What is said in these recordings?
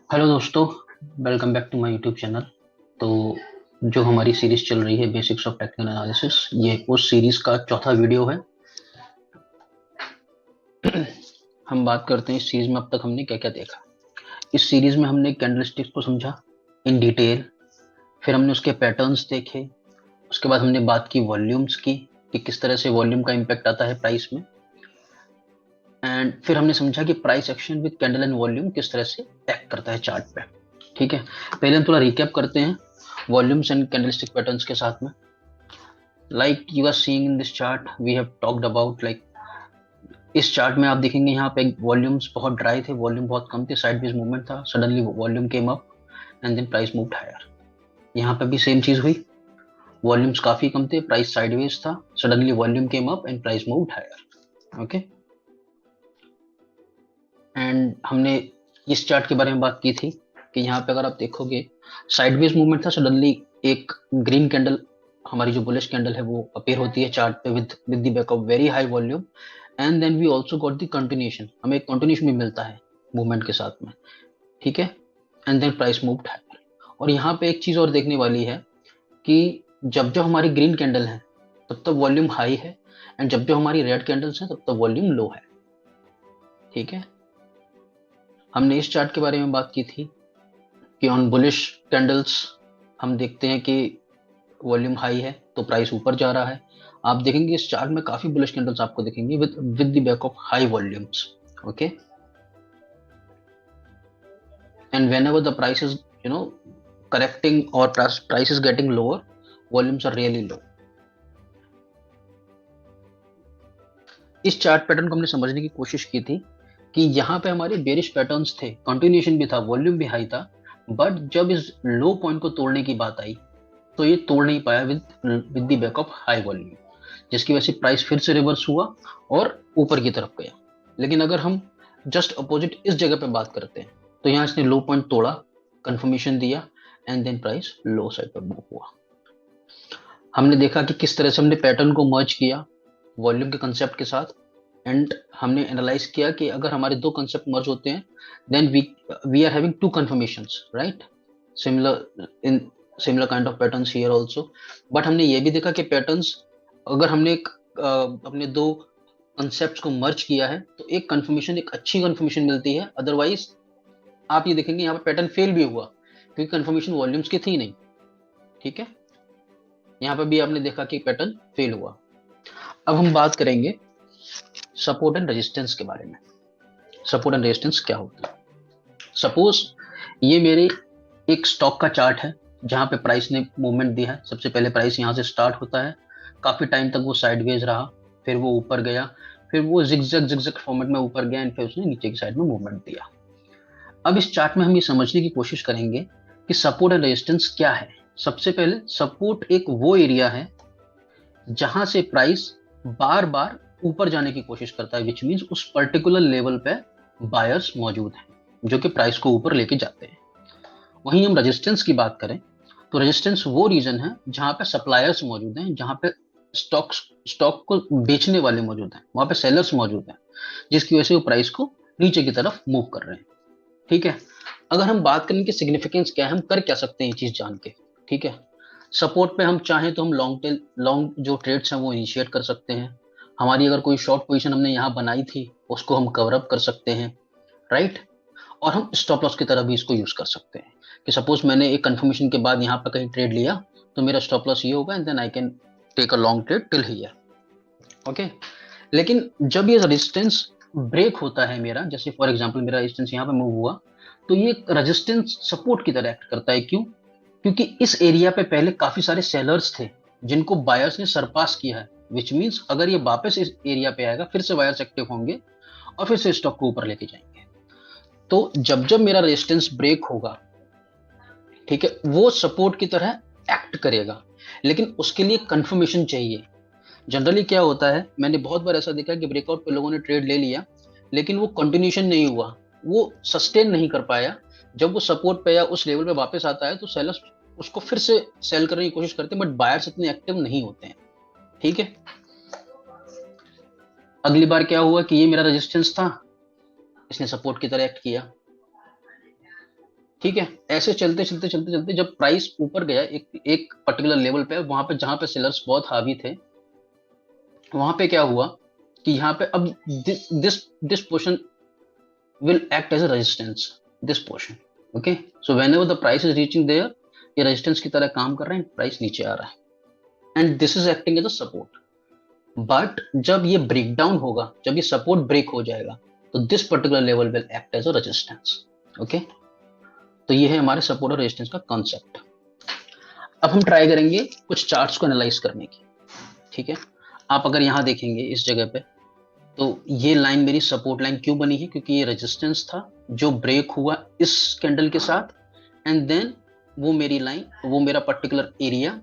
Hello दोस्तों, welcome back to my YouTube channel. तो जो हमारी सीरीज चल रही है बेसिक्स ऑफ टेक्निकल एनालिसिस, ये उस सीरीज का चौथा वीडियो है। हम बात करते हैं इस सीरीज में अब तक हमने क्या क्या देखा। इस सीरीज में हमने कैंडलस्टिक्स को समझा इन डिटेल, फिर हमने उसके पैटर्न्स देखे। उसके बाद हमने बात की वॉल्यूम्स की कि किस तरह से वॉल्यूम का इम्पैक्ट आता है प्राइस में। एंड फिर हमने समझा कि price action with candle and volume किस तरह से एक्ट करता है चार्ट पे। ठीक है, पहले हम थोड़ा रिकैप करते हैं वॉल्यूम्स एंड कैंडलस्टिक पैटर्न्स के साथ में। Like you are seeing in this chart we have talked about, like इस चार्ट में आप देखेंगे यहाँ पे वॉल्यूम्स बहुत ड्राई थे, वॉल्यूम बहुत कम थे, साइडवेज मूवमेंट था, suddenly volume came up and then price moved higher. यहाँ पे भी सेम चीज हुई, वॉल्यूम्स काफी कम थे, प्राइस साइडवेज था, suddenly volume came up and price moved higher. Okay, and हमने इस चार्ट के बारे में बात की थी कि यहाँ पे अगर आप देखोगे साइडवेज मूवमेंट था, सडनली एक ग्रीन कैंडल, हमारी जो बुलिश कैंडल है वो अपीयर होती है चार्ट पे with with the back of very high volume. And then we also got the continuation, हमें एक कंटिन्यूएशन भी मिलता है मूवमेंट के साथ में। ठीक है, and then price moved higher. और यहाँ पे एक चीज और देखने वाली है कि जब जब हमारी ग्रीन कैंडल है तब तक वॉल्यूम हाई है, एंड जब जब हमारी रेड कैंडल्स हैं तब तक वॉल्यूम लो है। ठीक है, हमने इस चार्ट के बारे में बात की थी कि ऑन बुलिश कैंडल्स हम देखते हैं कि वॉल्यूम हाई है तो प्राइस ऊपर जा रहा है। आप देखेंगे इस चार्ट में काफी बुलिश कैंडल्स आपको दिखेंगे with with the back of high volumes. Okay, and whenever the price is correcting or price is getting lower, volumes are really low. इस चार्ट पैटर्न को हमने समझने की कोशिश की थी कि यहाँ पे हमारे बेरिश पैटर्न्स थे, कंटिन्यूएशन भी था, वॉल्यूम भी हाई था, बट जब इस लो पॉइंट को तोड़ने की बात आई तो ये तोड़ नहीं पाया with with the back of high volume, जिसकी वजह से प्राइस फिर से रिवर्स हुआ और ऊपर की तरफ गया। लेकिन अगर हम जस्ट अपोजिट इस जगह पे बात करते हैं तो यहाँ इसने लो पॉइंट तोड़ा, कंफर्मेशन दिया, and then price low side पर मूव हुआ। हमने देखा कि किस तरह से हमने पैटर्न को मर्ज किया वॉल्यूम के कंसेप्ट के साथ, एंड हमने एनालाइज किया कि अगर हमारे दो कंसेप्ट मर्ज होते हैं then we are having two confirmations, right? Similar in similar kind of patterns here also. But हमने ये भी देखा कि पैटर्न्स, अगर हमने अपने दो कंसेप्ट को मर्ज किया है तो एक कंफर्मेशन, एक अच्छी कंफर्मेशन मिलती है। अदरवाइज आप ये देखेंगे यहाँ पे पैटर्न फेल भी हुआ क्योंकि कंफर्मेशन वॉल्यूम्स की थी नहीं। ठीक है, यहाँ पे भी आपने देखा कि पैटर्न फेल हुआ। अब हम बात करेंगे सपोर्ट एंड रेजिस्टेंस के बारे में। सपोर्ट एंड रेजिस्टेंस क्या होता है? सपोज ये मेरे एक स्टॉक का चार्ट है जहां पे प्राइस ने मूवमेंट दिया है। सबसे पहले प्राइस यहां से स्टार्ट होता है, काफी टाइम तक वो साइडवेज रहा, फिर वो ऊपर गया, फिर वो जिगजैग जिगजैग फॉर्मेट में ऊपर गया, एंड फिर उसने नीचे की साइड में मूवमेंट दिया। अब इस चार्ट में हम ये समझने की कोशिश करेंगे कि सपोर्ट एंड रेजिस्टेंस क्या है। सबसे पहले सपोर्ट एक वो एरिया है जहां से प्राइस बार बार ऊपर जाने की कोशिश करता है, विच मीन्स उस पर्टिकुलर लेवल पे बायर्स मौजूद हैं जो कि प्राइस को ऊपर लेके जाते हैं। वहीं हम रेजिस्टेंस की बात करें तो रेजिस्टेंस वो रीजन है जहां पे सप्लायर्स मौजूद हैं, जहां पे स्टॉक को बेचने वाले मौजूद हैं, वहां पे सेलर्स मौजूद हैं, जिसकी वजह से वो प्राइस को नीचे की तरफ मूव कर रहे हैं। ठीक है, अगर हम बात करें कि सिग्निफिकेंस क्या है, हम कर क्या सकते हैं ये चीज जान के। ठीक है, सपोर्ट पे हम चाहें तो हम लॉन्ग जो ट्रेड्स हैं वो इनिशिएट कर सकते हैं। हमारी अगर कोई शॉर्ट पोजीशन हमने यहाँ बनाई थी उसको हम कवर अप कर सकते हैं, राइट? और हम स्टॉप लॉस की तरह भी इसको यूज कर सकते हैं कि सपोज मैंने एक कंफर्मेशन के बाद यहाँ पर कहीं ट्रेड लिया तो मेरा स्टॉप लॉस ये होगा, and then I can take a long trade till here. Okay, लेकिन जब ये रेजिस्टेंस ब्रेक होता है मेरा, जैसे फॉर एग्जांपल मेरा रेजिस्टेंस यहाँ पे मूव हुआ, तो ये रेजिस्टेंस सपोर्ट की तरह एक्ट करता है। क्यों? क्योंकि इस एरिया पे पहले काफी सारे सेलर्स थे जिनको बायर्स ने सरपास किया है, विच मीन्स अगर ये वापस इस एरिया पे आएगा फिर से बायर्स एक्टिव होंगे और फिर से स्टॉक को ऊपर लेके जाएंगे। तो जब जब मेरा रेजिस्टेंस ब्रेक होगा, ठीक है, वो सपोर्ट की तरह एक्ट करेगा, लेकिन उसके लिए कंफर्मेशन चाहिए। जनरली क्या होता है, मैंने बहुत बार ऐसा देखा है कि ब्रेकआउट पे लोगों ने ट्रेड ले लिया लेकिन वो कंटिन्यूशन नहीं हुआ, वो सस्टेन नहीं कर पाया। जब वो सपोर्ट पे या उस लेवल पे वापस आता है तो सेलर्स उसको फिर से सेल करने की कोशिश करते हैं, बट बायर्स इतने एक्टिव नहीं होते हैं। ठीक है, अगली बार क्या हुआ कि ये मेरा रेजिस्टेंस था, इसने सपोर्ट की तरह एक्ट किया, ठीक है। ऐसे चलते चलते चलते चलते जब प्राइस ऊपर गया एक एक पर्टिकुलर लेवल पे, वहां पे जहां पे सेलर्स बहुत हावी थे, वहां पे क्या हुआ कि यहाँ पे अब this this portion will act as a resistance, this portion. Okay, so whenever the price is reaching there, ये रेजिस्टेंस की तरह काम कर रहे हैं, प्राइस नीचे आ रहा है, and this is acting as a support. But जब ये ब्रेक डाउन होगा, जब ये सपोर्ट ब्रेक हो जाएगा, तो this particular level will act as a resistance. Okay, तो ये है हमारे सपोर्ट और रेजिस्टेंस का कॉन्सेप्ट। अब हम ट्राई करेंगे कुछ चार्ट्स को एनालाइज करने की। ठीक है, आप अगर यहां देखेंगे इस जगह पे, तो ये लाइन मेरी सपोर्ट लाइन क्यों बनी है, क्योंकि ये रेजिस्टेंस था जो ब्रेक हुआ इस कैंडल के साथ, एंड देन वो मेरी लाइन, वो मेरा पर्टिकुलर एरिया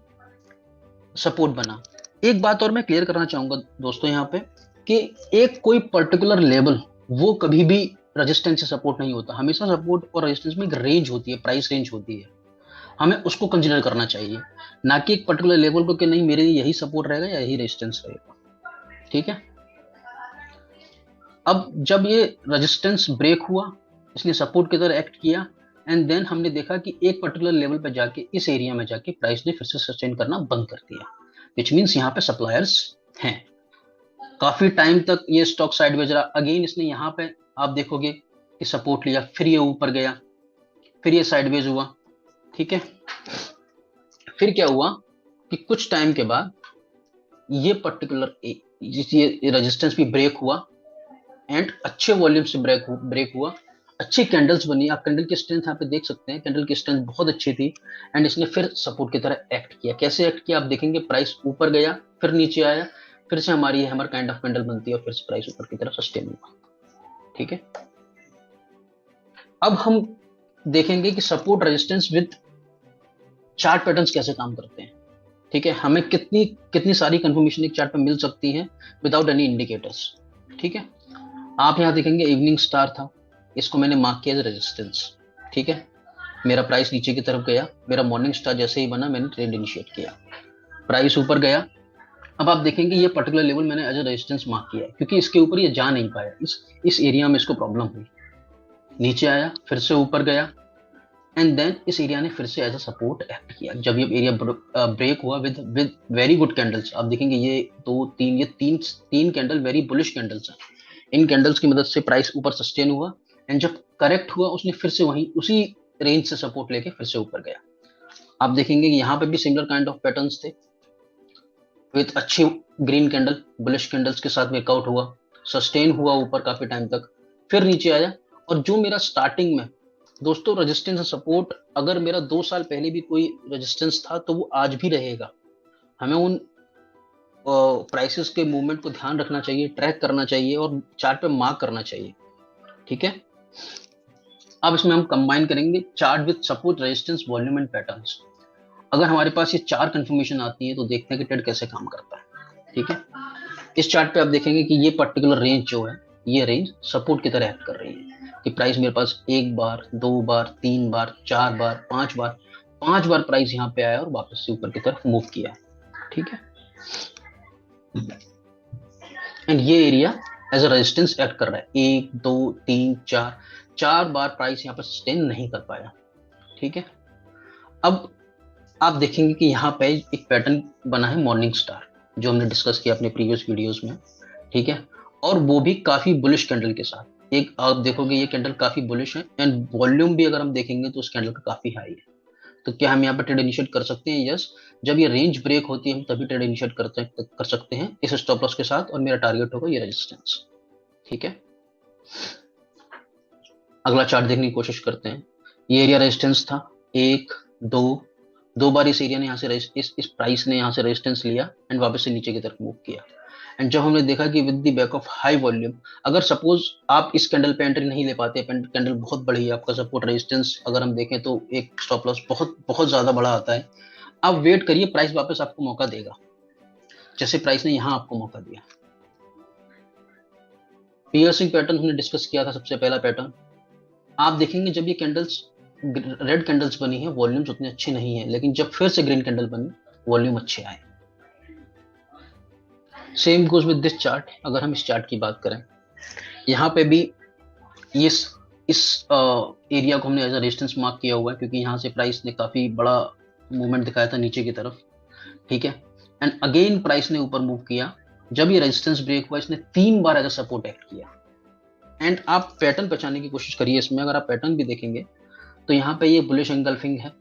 सपोर्ट बना। एक बात और मैं क्लियर करना चाहूंगा दोस्तों यहाँ पे, कि एक कोई पर्टिकुलर लेवल वो कभी भी रेजिस्टेंस से सपोर्ट नहीं होता। हमेशा सपोर्ट और रेजिस्टेंस में एक रेंज होती है, प्राइस रेंज होती है, हमें उसको कंसिडर करना चाहिए, ना कि एक पर्टिकुलर लेवल को कि नहीं मेरे लिए यही सपोर्ट रहेगा या यही रेजिस्टेंस रहेगा। ठीक है, अब जब ये रेजिस्टेंस ब्रेक हुआ, इसने सपोर्ट की तरह एक्ट किया, एंड देन हमने देखा कि एक पर्टिकुलर लेवल पे जाके, इस एरिया में जाके प्राइस ने फिर से सस्टेन करना बंद कर दिया, विच मीन्स यहाँ पे सप्लायर्स हैं। काफी टाइम तक ये स्टॉक साइडवेज रहा, अगेन इसने यहाँ पे आप देखोगे कि सपोर्ट लिया, फिर ये ऊपर गया, फिर ये साइडवेज हुआ। ठीक है, फिर क्या हुआ कि कुछ टाइम के बाद ये पर्टिकुलर ये रेजिस्टेंस भी ब्रेक हुआ, एंड अच्छे वॉल्यूम से ब्रेक हुआ, अच्छी कैंडल्स बनी। आप कैंडल की स्ट्रेंथ यहाँ पे देख सकते हैं, कैंडल की स्ट्रेंथ बहुत अच्छी थी, एंड इसने फिर सपोर्ट की तरह एक्ट किया। कैसे एक्ट किया आप देखेंगे, प्राइस ऊपर गया, फिर नीचे आया, फिर से हमारी हैमर काइंड ऑफ कैंडल बनती है, और फिर से प्राइस ऊपर की तरफ सस्टेन हुआ। ठीक है, अब हम देखेंगे कि support resistance with chart patterns कैसे काम करते हैं। ठीक है, हमें कितनी कितनी सारी कंफर्मेशन एक चार्ट पे मिल सकती है विदाउट एनी इंडिकेटर्स। ठीक है, आप यहाँ देखेंगे इवनिंग स्टार था, इसको मैंने मार्क किया एज रेजिस्टेंस। ठीक है, मेरा प्राइस नीचे की तरफ गया, मेरा मॉर्निंग स्टार जैसे ही बना मैंने ट्रेड इनिशिएट किया, प्राइस ऊपर गया। अब आप देखेंगे ये पर्टिकुलर लेवल मैंने एज अ रेजिस्टेंस मार्क किया है, क्योंकि इसके ऊपर ये जा नहीं पाया, इस एरिया में इसको प्रॉब्लम हुई, नीचे आया, फिर से ऊपर गया, एंड देन इस एरिया ने फिर से एज अ सपोर्ट एक्ट किया। जब ये एरिया ब्रेक हुआ विद वेरी गुड कैंडल्स, आप देखेंगे ये तीन कैंडल वेरी बुलिश कैंडल्स हैं, इन कैंडल्स की मदद से प्राइस ऊपर सस्टेन हुआ, एंड जब करेक्ट हुआ उसने फिर से वहीं उसी रेंज से सपोर्ट लेके फिर से ऊपर गया। आप देखेंगे कि यहाँ पे भी सिमिलर काइंड ऑफ पैटर्न्स थे, विद अच्छी ग्रीन कैंडल बुलिश कैंडल्स के साथ वर्कआउट हुआ, सस्टेन हुआ ऊपर काफी टाइम तक, फिर नीचे आया। और जो मेरा स्टार्टिंग में दोस्तों रेजिस्टेंस और सपोर्ट, अगर मेरा 2 साल पहले भी कोई रेजिस्टेंस था तो वो आज भी रहेगा। हमें उन प्राइसेस के मूवमेंट को ध्यान रखना चाहिए, ट्रैक करना चाहिए, और चार्ट पे मार्क करना चाहिए। ठीक है, अब इसमें हम कंबाइन करेंगे chart with support, resistance, volume and patterns. अगर हमारे पास ये 4 कंफर्मेशन आती है तो देखते हैं कि ट्रेड कैसे काम करता है। ठीक है, इस चार्ट पे आप देखेंगे कि ये पर्टिकुलर रेंज जो है, ये रेंज सपोर्ट की तरह एक्ट कर रही है, कि प्राइस मेरे पास 1 बार 2 बार 3 बार 4 बार 5 बार प्राइस यहाँ पे आया और वापस से ऊपर की तरफ मूव किया। ठीक है, एंड ये area as a resistance act कर रहा है, 1 2 3 4 बार प्राइस यहाँ पर सस्टेन नहीं कर पाया। ठीक है, अब आप देखेंगे कि यहाँ पे एक पैटर्न बना है मॉर्निंग स्टार, जो हमने डिस्कस किया अपने प्रीवियस वीडियोस में। ठीक है, और वो भी काफी बुलिश कैंडल के साथ। एक आप देखोगे ये कैंडल काफी बुलिश है, एंड वॉल्यूम भी अगर हम देखेंगे तो उस कैंडल का काफी हाई है। तो क्या हम यहाँ पर ट्रेड इनिशिएट कर सकते हैं? यस, जब ये रेंज ब्रेक होती है हम तभी ट्रेड इनिशिएट कर सकते हैं इस स्टॉप लॉस के साथ, और मेरा टारगेट होगा ये रेजिस्टेंस। ठीक है, अगला चार्ट देखने की कोशिश करते हैं। ये एरिया रेजिस्टेंस था, 1 2 बार इस एरिया ने यहाँ से इस प्राइस ने यहाँ से रेजिस्टेंस लिया एंड वापस से नीचे की तरफ मूव किया। एंड जब हमने देखा कि with the back of high volume, अगर सपोज आप इस कैंडल पे एंट्री नहीं ले पाते, कैंडल बहुत बड़ी है, आपका सपोर्ट रेजिस्टेंस अगर हम देखें तो एक स्टॉप लॉस बहुत बहुत ज्यादा बड़ा आता है, आप वेट करिए, प्राइस वापस आपको मौका देगा, जैसे प्राइस ने यहाँ आपको मौका दिया। पियर्सिंग पैटर्न हमने डिस्कस किया था, सबसे पहला पैटर्न। आप देखेंगे जब ये कैंडल्स रेड कैंडल्स बनी है, वॉल्यूम्स उतने अच्छे नहीं है, लेकिन जब फिर से ग्रीन कैंडल बनी, वॉल्यूम अच्छे आए। Same goes with this chart. अगर हम इस चार्ट की बात करें, यहाँ पे भी ये इस एरिया को हमने एज अ रेजिस्टेंस मार्क किया हुआ है, क्योंकि यहाँ से प्राइस ने काफी बड़ा मूवमेंट दिखाया था नीचे की तरफ, ठीक है। एंड अगेन प्राइस ने ऊपर मूव किया। जब ये रेजिस्टेंस ब्रेक हुआ, इसने 3 बार एज अ सपोर्ट एक्ट किया। एंड आप पैटर्न पहचानने की कोशिश करिए इसमें। अगर आप पैटर्न भी देखेंगे तो यहाँ पे ये बुलिश एंगल्फिंग है,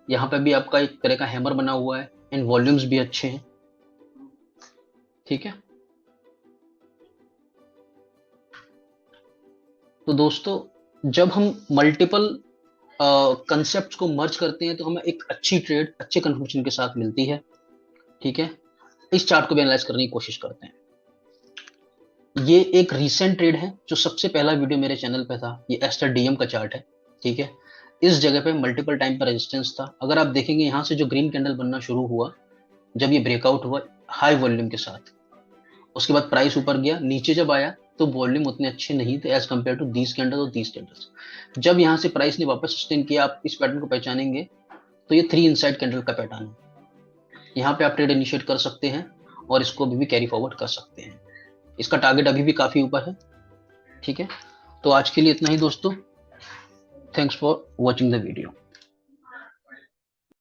यहाँ पे भी आपका एक तरह का हैमर बना हुआ है, एंड वॉल्यूम्स भी अच्छे हैं, ठीक है। तो दोस्तों, जब हम मल्टीपल कंसेप्ट को मर्ज करते हैं तो हमें एक अच्छी ट्रेड अच्छे कंक्लूजन के साथ मिलती है, ठीक है। इस चार्ट को भी एनालाइज करने की कोशिश करते हैं। ये एक रीसेंट ट्रेड है, जो सबसे पहला वीडियो मेरे चैनल पे था। ये एस्टर डीएम का चार्ट है, ठीक है। इस जगह पे मल्टीपल टाइम पर रेजिस्टेंस था। अगर आप देखेंगे यहाँ से जो ग्रीन कैंडल बनना शुरू हुआ, जब ये ब्रेकआउट हुआ हाई वॉल्यूम के साथ, उसके बाद प्राइस ऊपर गया, नीचे जब आया तो वॉल्यूम उतने अच्छे नहीं थे as compare to these candles और दीज कैंडल्स। जब यहाँ से प्राइस ने वापस सस्टेन किया, आप इस पैटर्न को पहचानेंगे तो ये 3 इनसाइड कैंडल का पैटर्न है। यहाँ पे आप ट्रेड इनिशिएट कर सकते हैं और इसको अभी भी कैरी फॉरवर्ड कर सकते हैं। इसका टारगेट अभी भी काफी ऊपर है, ठीक है। तो आज के लिए इतना ही दोस्तों। Thanks for watching the video.